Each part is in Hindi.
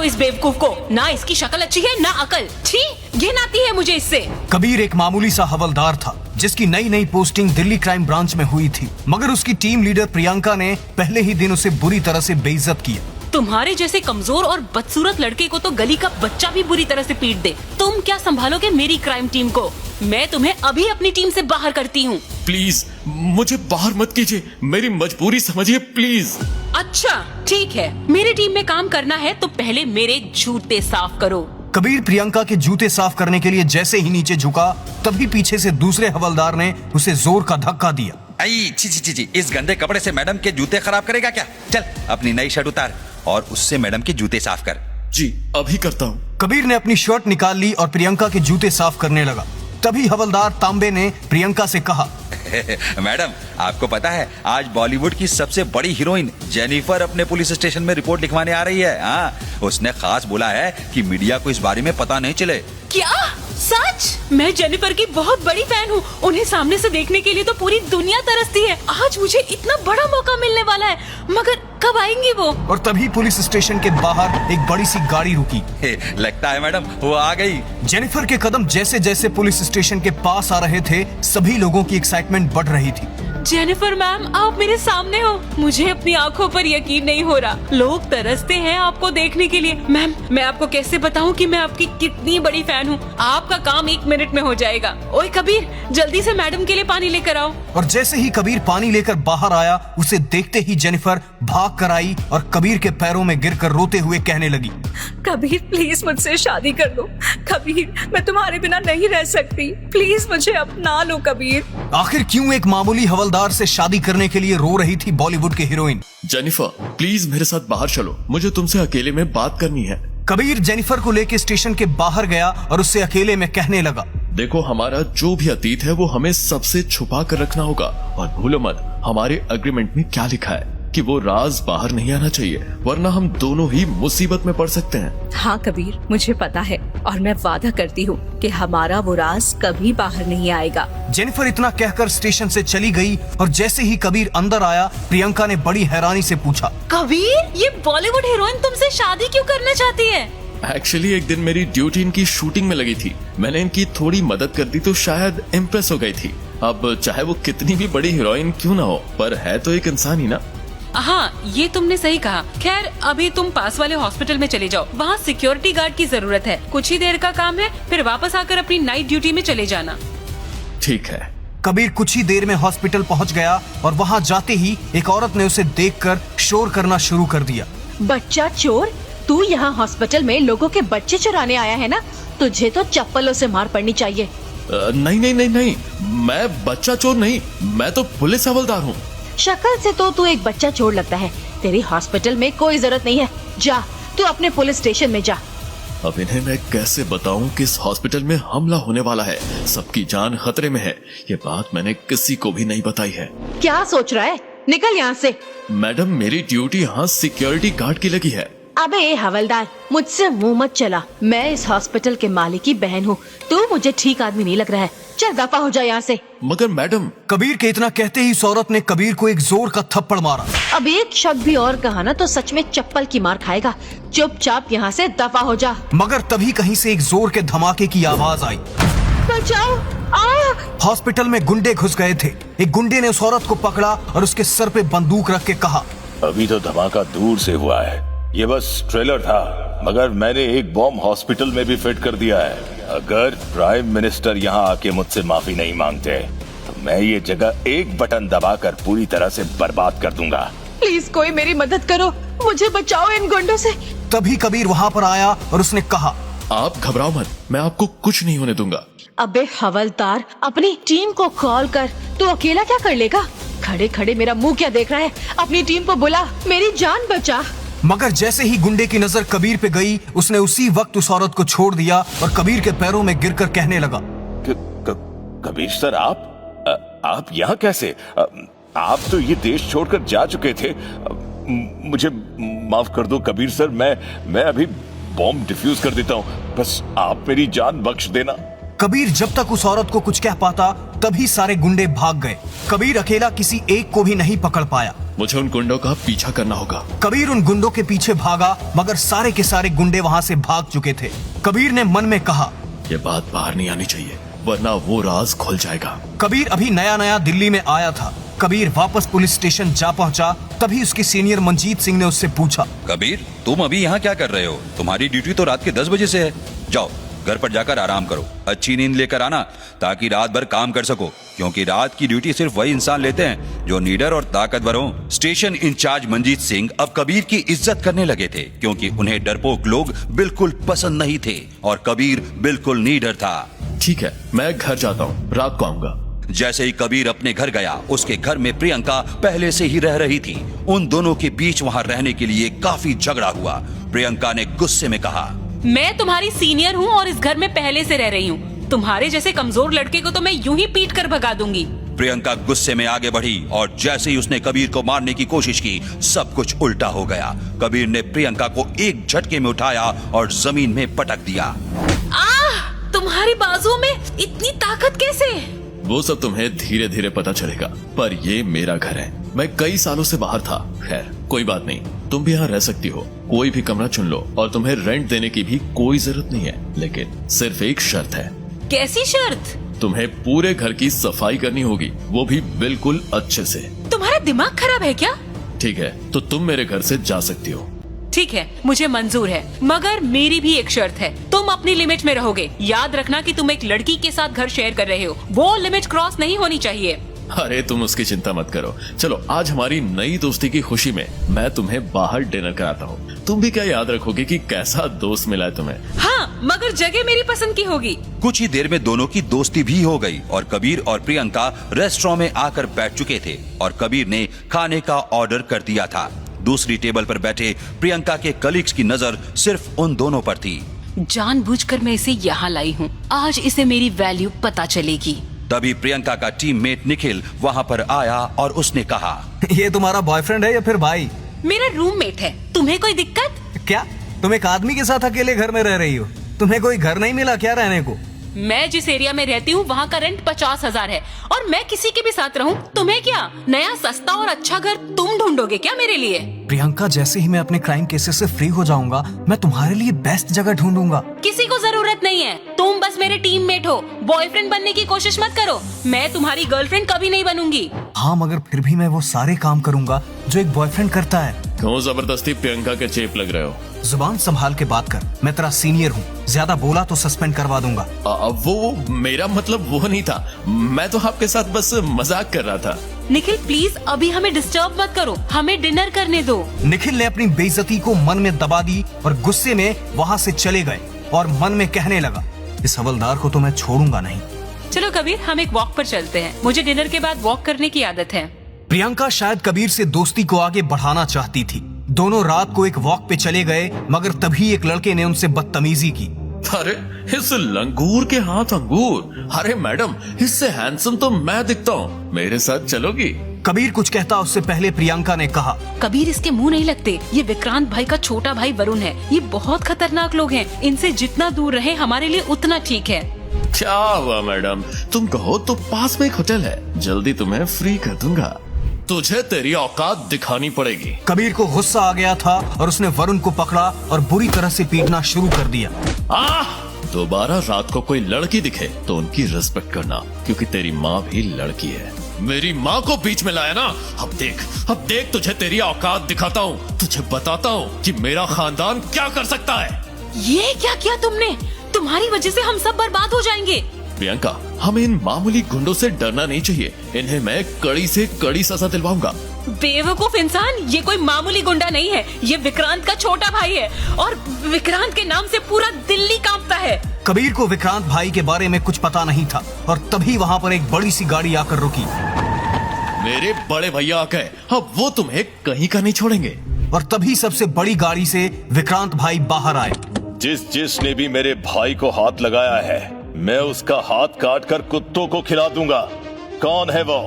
करो इस बेवकूफ को। ना इसकी शक्ल अच्छी है ना अकल। छी, घिन आती है मुझे इससे। कबीर एक मामूली सा हवलदार था जिसकी नई नई पोस्टिंग दिल्ली क्राइम ब्रांच में हुई थी, मगर उसकी टीम लीडर प्रियंका ने पहले ही दिन उसे बुरी तरह से बेइज्जत किया। तुम्हारे जैसे कमजोर और बदसूरत लड़के को तो गली का बच्चा भी बुरी तरह से पीट दे, तुम क्या संभालोगे मेरी क्राइम टीम को? मैं तुम्हें अभी अपनी टीम से बाहर करती हूँ। प्लीज मुझे बाहर मत कीजिए, मेरी मजबूरी समझिए प्लीज। अच्छा ठीक है, मेरी टीम में काम करना है तो पहले मेरे जूते साफ करो। कबीर प्रियंका के जूते साफ करने के लिए जैसे ही नीचे झुका, तभी पीछे से दूसरे हवलदार ने उसे जोर का धक्का दिया। आई छी छी छी छी, इस गंदे कपड़े से मैडम के जूते खराब करेगा क्या? चल अपनी नई शर्ट उतार और उससे मैडम के जूते साफ कर। जी अभी करता हूँ। कबीर ने अपनी शर्ट निकाल ली और प्रियंका के जूते साफ करने लगा। तभी हवलदार तांबे ने प्रियंका से कहा, मैडम आपको पता है आज बॉलीवुड की सबसे बड़ी हीरोइन जेनिफर अपने पुलिस स्टेशन में रिपोर्ट लिखवाने आ रही है। हाँ, उसने खास बोला है कि मीडिया को इस बारे में पता नहीं चले। क्या सच? मैं जेनिफर की बहुत बड़ी फैन हूँ। उन्हें सामने से देखने के लिए तो पूरी दुनिया तरसती है। आज मुझे इतना बड़ा मौका मिलने वाला है, मगर कब आएंगी वो? और तभी पुलिस स्टेशन के बाहर एक बड़ी सी गाड़ी रुकी। लगता है मैडम वो आ गई। जेनिफर के कदम जैसे जैसे पुलिस स्टेशन के पास आ रहे थे, सभी लोगों की एक्साइटमेंट बढ़ रही थी। जेनिफर मैम, आप मेरे सामने हो। मुझे अपनी आंखों पर यकीन नहीं हो रहा। लोग तरसते हैं आपको देखने के लिए। मैम, मैं आपको कैसे बताऊं कि मैं आपकी कितनी बड़ी फैन हूं। आपका काम 1 मिनट में हो जाएगा। ओए कबीर, जल्दी से मैडम के लिए पानी लेकर आओ। और जैसे ही कबीर पानी लेकर बाहर आया, उसे देखते ही जेनिफर भाग कर आई और कबीर के पैरों में गिरकर रोते हुए कहने लगी, कबीर प्लीज मुझसे शादी कर लो। कबीर, मैं तुम्हारे बिना नहीं रह सकती। प्लीज मुझे अपना लो कबीर। आखिर क्यों एक मामूली हवलदार से शादी करने के लिए रो रही थी बॉलीवुड की हीरोइन? जेनिफर प्लीज मेरे साथ बाहर चलो, मुझे तुमसे अकेले में बात करनी है। कबीर जेनिफर को लेकर स्टेशन के बाहर गया और उससे अकेले में कहने लगा, देखो हमारा जो भी अतीत है वो हमें सबसे छुपा कर रखना होगा, और भूलो मत हमारे एग्रीमेंट में क्या लिखा है कि वो राज बाहर नहीं आना चाहिए, वरना हम दोनों ही मुसीबत में पड़ सकते हैं। हाँ कबीर, मुझे पता है और मैं वादा करती हूँ कि हमारा वो राज कभी बाहर नहीं आएगा। जेनिफर इतना कहकर स्टेशन से चली गई और जैसे ही कबीर अंदर आया, प्रियंका ने बड़ी हैरानी से पूछा, कबीर, ये बॉलीवुड हीरोइन तुमसे शादी क्यों करना चाहती है? एक्चुअली एक दिन मेरी ड्यूटी इनकी शूटिंग में लगी थी, मैंने इनकी थोड़ी मदद कर दी तो शायद इम्प्रेस हो गई थी। अब चाहे वो कितनी भी बड़ी हीरोइन क्यों ना हो, पर है तो एक इंसान ही ना। हाँ, ये तुमने सही कहा। खैर, अभी तुम पास वाले हॉस्पिटल में चले जाओ, वहाँ सिक्योरिटी गार्ड की जरूरत है। कुछ ही देर का काम है, फिर वापस आकर अपनी नाइट ड्यूटी में चले जाना। ठीक है। कबीर कुछ ही देर में हॉस्पिटल पहुंच गया और वहां जाते ही एक औरत ने उसे देखकर शोर करना शुरू कर दिया। बच्चा चोर, तू यहाँ हॉस्पिटल में लोगों के बच्चे चुराने आया है ना? तुझे तो चप्पलों से मार पड़नी चाहिए। नहीं नहीं नहीं नहीं, मैं बच्चा चोर नहीं, मैं तो पुलिस हवलदार हूँ। शक्ल से तो तू एक बच्चा चोर लगता है। तेरी हॉस्पिटल में कोई जरूरत नहीं है। जा, तू अपने पुलिस स्टेशन में जा। अब इन्हें मैं कैसे बताऊं कि इस हॉस्पिटल में हमला होने वाला है, सबकी जान खतरे में है। ये बात मैंने किसी को भी नहीं बताई है। क्या सोच रहा है? निकल यहाँ से। मैडम, मेरी ड्यूटी यहाँ सिक्योरिटी गार्ड की लगी है। अबे हवलदार, मुझसे मुंह मत चला। मैं इस हॉस्पिटल के मालिक की बहन हूँ। तू मुझे ठीक आदमी नहीं लग रहा है। चल दफा हो जा यहाँ से। मगर मैडम। कबीर के इतना कहते ही इस औरत ने कबीर को एक जोर का थप्पड़ मारा। अब एक शब्द भी और कहा ना तो सच में चप्पल की मार खाएगा। चुपचाप यहाँ से दफा हो जा। मगर तभी कहीं से एक जोर के धमाके की आवाज आई। बचाओ! हॉस्पिटल में गुंडे घुस गए थे। एक गुंडे ने उस औरत को पकड़ा और उसके सर पे बंदूक रख के कहा, अभी तो धमाका दूर से हुआ है, ये बस ट्रेलर था, मगर मैंने एक बॉम्ब हॉस्पिटल में भी फिट कर दिया है। अगर प्राइम मिनिस्टर यहाँ आके मुझसे माफी नहीं मांगते तो मैं ये जगह एक बटन दबाकर पूरी तरह से बर्बाद कर दूंगा। प्लीज कोई मेरी मदद करो, मुझे बचाओ इन गुंडों से। तभी कबीर वहाँ पर आया और उसने कहा, आप घबराओ मत, मैं आपको कुछ नहीं होने दूंगा। अबे हवलदार, अपनी टीम को कॉल कर। तू अकेला क्या कर लेगा? खड़े खड़े मेरा मुंह क्या देख रहा है? अपनी टीम को बुला, मेरी जान बचा। मगर जैसे ही गुंडे की नजर कबीर पे गई, उसने उसी वक्त उस औरत को छोड़ दिया और कबीर के पैरों में गिरकर कहने लगा, कबीर सर, आप यहाँ कैसे? आप तो ये देश छोड़कर जा चुके थे। मुझे माफ कर दो कबीर सर, मैं अभी बॉम्ब डिफ्यूज कर देता हूँ, बस आप मेरी जान बख्श देना। कबीर जब तक उस औरत को कुछ कह पाता तभी सारे गुंडे भाग गए। कबीर अकेला किसी एक को भी नहीं पकड़ पाया। मुझे उन गुंडों का पीछा करना होगा। कबीर उन गुंडों के पीछे भागा मगर सारे के सारे गुंडे वहाँ से भाग चुके थे। कबीर ने मन में कहा, ये बात बाहर नहीं आनी चाहिए वरना वो राज खुल जाएगा। कबीर अभी नया नया दिल्ली में आया था। कबीर वापस पुलिस स्टेशन जा पहुंचा। तभी उसके सीनियर मंजीत सिंह ने उससे पूछा, कबीर तुम अभी यहाँ क्या कर रहे हो? तुम्हारी ड्यूटी तो रात के 10 बजे से है। जाओ घर पर जाकर आराम करो, अच्छी नींद लेकर आना ताकि रात भर काम कर सको, क्योंकि रात की ड्यूटी सिर्फ वही इंसान लेते हैं जो नीडर और ताकतवर हो। स्टेशन इंचार्ज मंजीत सिंह अब कबीर की इज्जत करने लगे थे, क्योंकि उन्हें डरपोक लोग बिल्कुल पसंद नहीं थे और कबीर बिल्कुल नीडर था। ठीक है, मैं घर जाता हूँ, रात को आऊंगा। जैसे ही कबीर अपने घर गया, उसके घर में प्रियंका पहले से ही रह रही थी। उन दोनों के बीच वहाँ रहने के लिए काफी झगड़ा हुआ। प्रियंका ने गुस्से में कहा, मैं तुम्हारी सीनियर हूँ और इस घर में पहले से रह रही हूँ। तुम्हारे जैसे कमजोर लड़के को तो मैं यूं ही पीट कर भगा दूंगी। प्रियंका गुस्से में आगे बढ़ी और जैसे ही उसने कबीर को मारने की कोशिश की, सब कुछ उल्टा हो गया। कबीर ने प्रियंका को एक झटके में उठाया और जमीन में पटक दिया। तुम्हारी बाजुओं में इतनी ताकत कैसे? वो सब तुम्हें धीरे धीरे पता चलेगा, पर ये मेरा घर है। मैं कई सालों से बाहर था। खैर कोई बात नहीं, तुम भी यहाँ रह सकती हो। कोई भी कमरा चुन लो और तुम्हें रेंट देने की भी कोई जरूरत नहीं है, लेकिन सिर्फ एक शर्त है। कैसी शर्त? तुम्हें पूरे घर की सफाई करनी होगी, वो भी बिल्कुल अच्छे से। तुम्हारा दिमाग खराब है क्या? ठीक है, तो तुम मेरे घर से जा सकती हो। ठीक है, मुझे मंजूर है, मगर मेरी भी एक शर्त है। तुम अपनी लिमिट में रहोगे। याद रखना कि तुम एक लड़की के साथ घर शेयर कर रहे हो, वो लिमिट क्रॉस नहीं होनी चाहिए। अरे तुम उसकी चिंता मत करो। चलो आज हमारी नई दोस्ती की खुशी में मैं तुम्हें बाहर डिनर कराता हूँ। तुम भी क्या याद रखोगे कि कैसा दोस्त मिला है तुम्हें। हाँ, मगर जगह मेरी पसंद की होगी। कुछ ही देर में दोनों की दोस्ती भी हो गई और कबीर और प्रियंका रेस्टोरेंट में आकर बैठ चुके थे और कबीर ने खाने का ऑर्डर कर दिया था। दूसरी टेबल पर बैठे प्रियंका के कलीग्स की नजर सिर्फ उन दोनों पर थी। जानबूझकर मैं इसे यहाँ लाई हूँ, आज इसे मेरी वैल्यू पता चलेगी। तभी प्रियंका का टीममेट निखिल वहाँ पर आया और उसने कहा, ये तुम्हारा बॉयफ्रेंड है या फिर भाई? मेरा रूममेट है। तुम्हें कोई दिक्कत? क्या तुम एक आदमी के साथ अकेले घर में रह रही हो? तुम्हें कोई घर नहीं मिला क्या रहने को? मैं जिस एरिया में रहती हूँ वहाँ का रेंट 50,000 है और मैं किसी के भी साथ रहूँ, तुम्हें क्या? नया सस्ता और अच्छा घर तुम ढूंढोगे क्या मेरे लिए? प्रियंका, जैसे ही मैं अपने क्राइम केसेस से फ्री हो जाऊंगा, मैं तुम्हारे लिए बेस्ट जगह ढूंढूंगा। किसी को जरूरत नहीं है, तुम बस मेरे टीममेट हो। बॉयफ्रेंड बनने की कोशिश मत करो, मैं तुम्हारी गर्लफ्रेंड कभी नहीं बनूंगी। हाँ, मगर फिर भी मैं वो सारे काम करूंगा जो एक बॉयफ्रेंड करता है। क्यों जबरदस्ती प्रियंका के चेप लग रहे हो? जुबान संभाल के बात कर, मैं तेरा सीनियर हूँ। ज्यादा बोला तो सस्पेंड करवा दूंगा। वो मेरा मतलब वो नहीं था, मैं तो आपके साथ बस मजाक कर रहा था। निखिल प्लीज अभी हमें डिस्टर्ब मत करो, हमें डिनर करने दो। निखिल ने अपनी बेइज्जती को मन में दबा दी और गुस्से में वहाँ से चले गए और मन में कहने लगा, इस हवलदार को तो मैं छोड़ूंगा नहीं। चलो कबीर, हम एक वॉक पर चलते हैं। मुझे डिनर के बाद वॉक करने की आदत है। प्रियंका शायद कबीर से दोस्ती को आगे बढ़ाना चाहती थी। दोनों रात को एक वॉक पे चले गए, मगर तभी एक लड़के ने उनसे बदतमीजी की। अरे इस लंगूर के हाथ अंगूर। अरे मैडम, इससे हैंडसम तो मैं दिखता हूँ, मेरे साथ चलोगी? कबीर कुछ कहता उससे पहले प्रियंका ने कहा, कबीर इसके मुंह नहीं लगते। ये विक्रांत भाई का छोटा भाई वरुण है। ये बहुत खतरनाक लोग हैं, इनसे जितना दूर रहे हमारे लिए उतना ठीक है। क्या हुआ मैडम, तुम कहो तो पास में एक होटल है, जल्दी तुम्हें फ्री कर दूंगा। तुझे तेरी औकात दिखानी पड़ेगी। कबीर को गुस्सा आ गया था और उसने वरुण को पकड़ा और बुरी तरह से पीटना शुरू कर दिया। दोबारा रात को कोई लड़की दिखे तो उनकी रिस्पेक्ट करना, क्योंकि तेरी माँ भी लड़की है। मेरी माँ को बीच में लाया ना। अब देख तुझे तेरी औकात दिखाता हूँ। तुझे बताता हूँ कि मेरा खानदान क्या कर सकता है। ये क्या किया तुमने? तुम्हारी वजह से हम सब बर्बाद हो जाएंगे। प्रियंका, हमें इन मामूली गुंडों से डरना नहीं चाहिए। इन्हें मैं कड़ी से कड़ी सजा दिलवाऊंगा। बेवकूफ इंसान, ये कोई मामूली गुंडा नहीं है। ये विक्रांत का छोटा भाई है और विक्रांत के नाम से पूरा दिल्ली कांपता है। कबीर को विक्रांत भाई के बारे में कुछ पता नहीं था और तभी वहाँ पर एक बड़ी सी गाड़ी आकर रुकी। मेरे बड़े भैया आ गए, अब वो तुम्हें कहीं का नहीं छोड़ेंगे। और तभी सबसे बड़ी गाड़ी से विक्रांत भाई बाहर आए। जिसने भी मेरे भाई को हाथ लगाया है, मैं उसका हाथ काट कर कुत्तों को खिला दूंगा। कौन है वो?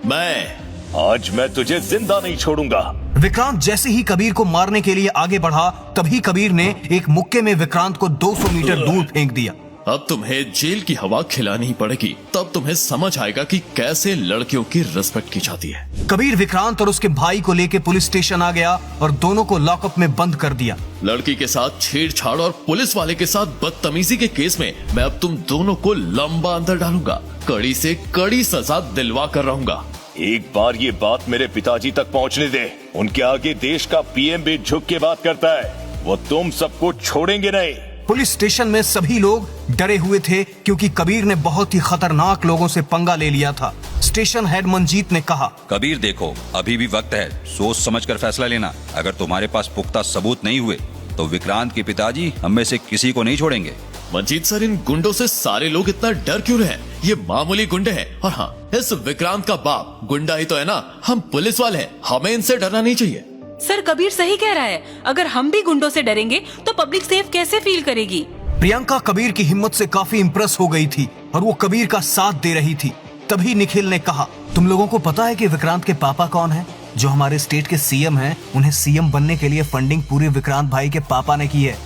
मैं। आज मैं तुझे जिंदा नहीं छोड़ूंगा। विक्रांत जैसे ही कबीर को मारने के लिए आगे बढ़ा, तभी कबीर ने एक मुक्के में विक्रांत को 200 मीटर दूर फेंक दिया। अब तुम्हें जेल की हवा खिलानी ही पड़ेगी, तब तुम्हें समझ आएगा कि कैसे लड़कियों की रिस्पेक्ट की जाती है। कबीर विक्रांत और उसके भाई को लेके पुलिस स्टेशन आ गया और दोनों को लॉकअप में बंद कर दिया। लड़की के साथ छेड़छाड़ और पुलिस वाले के साथ बदतमीजी के केस में मैं अब तुम दोनों को लंबा अंदर डालूंगा, कड़ी से कड़ी सजा दिलवा कर रहूंगा। एक बार ये बात मेरे पिताजी तक पहुंचने दे। उनके आगे देश का पीएम भी झुक के बात करता है। वो तुम सबको छोड़ेंगे नहीं। पुलिस स्टेशन में सभी लोग डरे हुए थे क्योंकि कबीर ने बहुत ही खतरनाक लोगों से पंगा ले लिया था। स्टेशन हेड मंजीत ने कहा, कबीर देखो, अभी भी वक्त है, सोच समझ कर फैसला लेना। अगर तुम्हारे पास पुख्ता सबूत नहीं हुए तो विक्रांत के पिताजी हम में से किसी को नहीं छोड़ेंगे। मंजीत सर, इन गुंडों से सारे लोग इतना डर क्यों रहे? ये मामूली गुंडे हैं। और हाँ, इस विक्रांत का बाप गुंडा ही तो है ना। हम पुलिस वाले हैं, हमें इनसे डरना नहीं चाहिए। सर कबीर सही कह रहा है, अगर हम भी गुंडों से डरेंगे तो पब्लिक सेफ कैसे फील करेगी? प्रियंका कबीर की हिम्मत से काफी इम्प्रेस हो गई थी और वो कबीर का साथ दे रही थी। तभी निखिल ने कहा, तुम लोगों को पता है कि विक्रांत के पापा कौन है? जो हमारे स्टेट के सीएम हैं, उन्हें सीएम बनने के लिए फंडिंग पूरी विक्रांत भाई के पापा ने की है।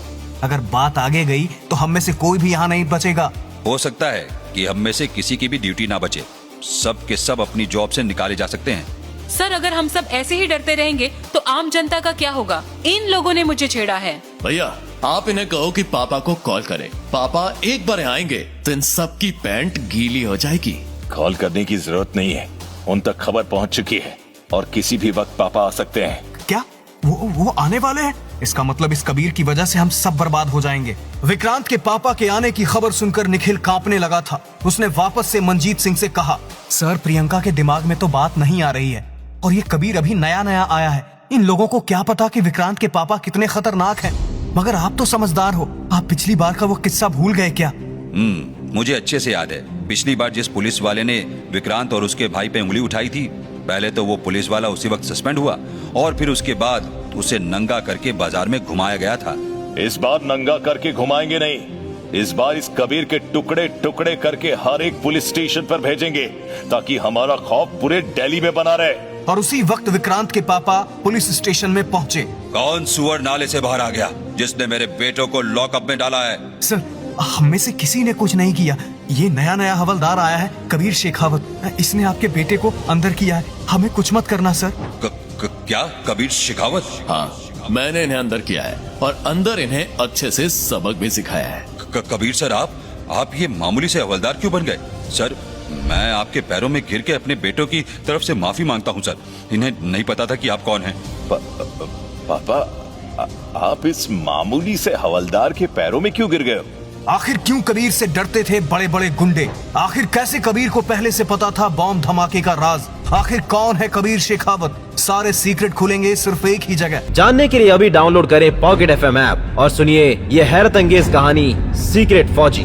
अगर बात आगे गई तो हम में से कोई भी यहाँ नहीं बचेगा। हो सकता है कि हम में से किसी की भी ड्यूटी ना बचे, सब के सब अपनी जॉब से निकाले जा सकते हैं। सर अगर हम सब ऐसे ही डरते रहेंगे तो आम जनता का क्या होगा? इन लोगों ने मुझे छेड़ा है। भैया, आप इन्हें कहो कि पापा को कॉल करें। पापा एक बार आएंगे तो इन सब की पैंट गीली हो जाएगी। कॉल करने की जरूरत नहीं है, उन तक खबर पहुंच चुकी है और किसी भी वक्त पापा आ सकते हैं। क्या वो आने वाले हैं? इसका मतलब इस कबीर की वजह से हम सब बर्बाद हो जाएंगे। विक्रांत के पापा के आने की खबर सुनकर निखिल कांपने लगा था। उसने वापस से मंजीत सिंह से कहा, सर प्रियंका के दिमाग में तो बात नहीं आ रही है और ये कबीर अभी नया नया आया है। इन लोगों को क्या पता कि विक्रांत के पापा कितने खतरनाक हैं। मगर आप तो समझदार हो, आप पिछली बार का वो किस्सा भूल गए क्या? मुझे अच्छे से याद है। पिछली बार जिस पुलिस वाले ने विक्रांत और उसके भाई पे उंगली उठाई थी, पहले तो वो पुलिस वाला उसी वक्त सस्पेंड हुआ और फिर उसके बाद उसे नंगा करके बाजार में घुमाया गया था। इस बार नंगा करके घुमाएंगे नहीं। इस बार इस कबीर के टुकड़े टुकड़े करके हर एक पुलिस स्टेशन पर भेजेंगे ताकि हमारा खौफ पूरे दिल्ली में बना रहे। और उसी वक्त विक्रांत के पापा पुलिस स्टेशन में पहुंचे। कौन सुअर नाले से बाहर आ गया जिसने मेरे बेटों को लॉकअप में डाला है? सर हम में से किसी ने कुछ नहीं किया। ये नया हवलदार आया है, कबीर शेखावत। इसने आपके बेटे को अंदर किया है। हमें कुछ मत करना सर। क्या कबीर शेखावत? हाँ, मैंने इन्हें अंदर किया है और अंदर इन्हें अच्छे से सबक भी सिखाया है। कबीर सर, आप ये मामूली से हवलदार क्यों बन गए? सर मैं आपके पैरों में गिर के अपने बेटों की तरफ से माफी मांगता हूँ सर। इन्हें नहीं पता था कि आप कौन हैं। पापा, आप इस मामूली से हवलदार के पैरों में क्यों गिर गए? आखिर क्यों कबीर से डरते थे बड़े बड़े गुंडे? आखिर कैसे कबीर को पहले से पता था बॉम्ब धमाके का राज? आखिर कौन है कबीर शेखावत? सारे सीक्रेट खुलेंगे सिर्फ एक ही जगह। जानने के लिए अभी डाउनलोड करें पॉकेट FM ऐप और सुनिए ये हैरत अंगेज कहानी सीक्रेट फौजी।